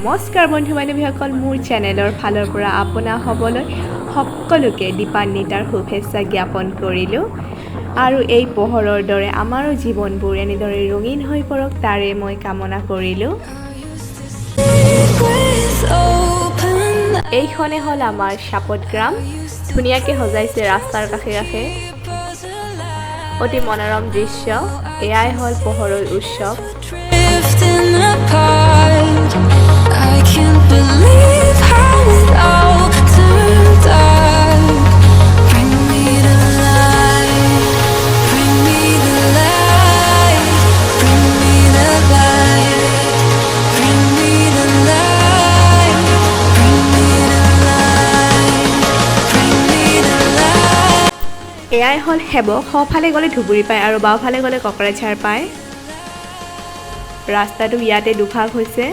নমস্কাৰ বন্ধু বান্ধৱীসকল, মোৰ চেনেলৰ ফালৰ পৰা আপোনা হ'বলৈ সকলোকে দীপান্বিতাৰ শুভেচ্ছা জ্ঞাপন কৰিলোঁ। আৰু এই পোহৰৰ দৰে আমাৰো জীৱনবোৰ এনেদৰে ৰঙীন হৈ পৰক তাৰে মই কামনা কৰিলোঁ। এইখনে হ'ল আমাৰ চাপত গ্ৰাম, ধুনীয়াকৈ সজাইছে ৰাস্তাৰ কাষে কাষে, অতি মনোৰম দৃশ্য। এয়াই হ'ল পোহৰৰ উৎসৱ। এয়াই হ'ল সেৱক। সোঁফালে গ'লে ধুবুৰী পায় আৰু বাওঁফালে গ'লে ককৰাঝাৰ পায়। ৰাস্তাটো ইয়াতে দুভাগ হৈছে।